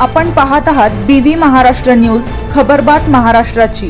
आपण पाहत आहात BV महाराष्ट्र न्यूज, खबरबात महाराष्ट्राची।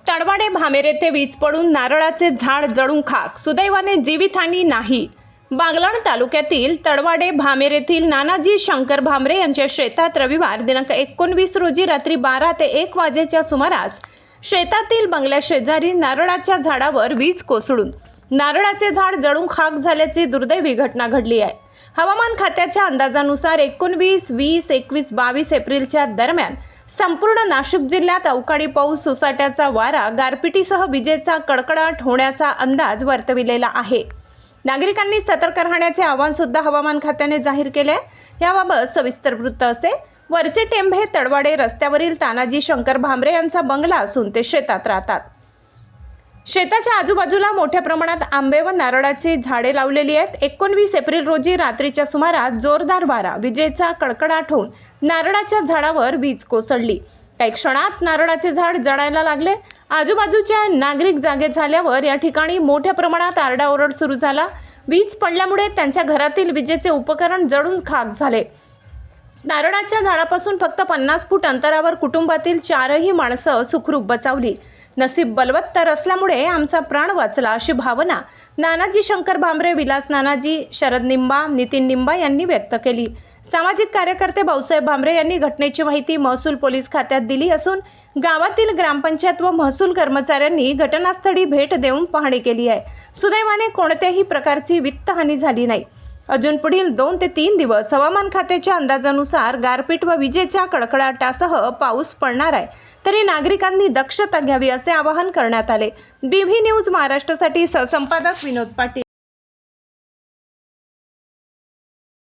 तडवाडे भामेर येथे वीज पडून नारळाचे झाड जळून खाक, सुदैवाने जीवितहानी नाही। बागलाण तालुक्यातील तडवाडे भामेर येथील नानाजी शंकर भामरे यांच्या शेतात रविवार दिनांक 19 रोजी रात्री 12 ते 1 वाजेच्या सुमारास शेतातील बंगल्या शेजारी नारळाच्या झाडावर वीज कोसळून नारळाचे झाड जळून खाक झाल्याची दुर्दैवी घटना घडली आहे। हवामान खात्याच्या अंदाजानुसार 19, 20, 21, 22 एप्रिलच्या दरम्यान संपूर्ण नाशिक जिल्ह्यात अवकाळी पाऊस, सोसाट्याचा वारा, गारपिटीसह विजेचा कडकडाट होण्याचा अंदाज वर्तविलेला आहे। नागरिकांनी सतर्क राहण्याचे आवाहन सुद्धा हवामान खात्याने जाहीर केले। याबाबत सविस्तर वृत्त असे। वरचे टेंभे तडवाडे रस्त्यावरील तानाजी शंकर भामरे यांचा बंगला असून ते शेतात राहतात। शेताच्या आजूबाजूला मोठ्या प्रमाणात आंबे व नारळाची झाडे लावलेली आहेत। 19 एप्रिल रोजी रात्रीच्या सुमारास जोरदार वारा, विजेचा कडकडाट होऊन नारळाच्या झाडावर वीज कोसळली। काही क्षणात नारळाचे झाड जळायला लागले। आजूबाजूच्या नागरिक जागे झाल्यावर या ठिकाणी मोठ्या प्रमाणात आरडाओरड सुरू झाला। वीज पडल्यामुळे त्यांच्या घरातील विजेचे उपकरण जळून खाक झाले। नारळाच्या झाडापासून फक्त 50 फूट अंतरावर कुटुंबातील 4ही माणसं सुखरूप बचावली। नसीब बलवत्तर असल्यामुळे आमचा प्राण वाचला, अशी भावना नानाजी शंकर भामरे, विलास नानाजी, शरद निंबा, नितीन निंबा यांनी व्यक्त केली। सामाजिक कार्यकर्ते भाऊसाहेब भामरे यांनी घटनेची माहिती महसूल पोलीस खात्यात दिली असून गावातील ग्रामपंचायत व महसूल कर्मचाऱ्यांनी घटनास्थळी भेट देऊन पाहणी केली आहे। सुदैवाने कोणत्याही प्रकारची वित्तहानी झाली नाही। अजून पुढील 2 ते 3 दिवस हवामान खात्याच्या अंदाजानुसार गारपीट व विजेच्या कडकडाटासह पाऊस पडणार आहे, तरी नागरिकांनी दक्षता घ्यावी असे आवाहन करण्यात आले। BV न्यूज महाराष्ट्रासाठी सहसंपादक विनोद पाटील।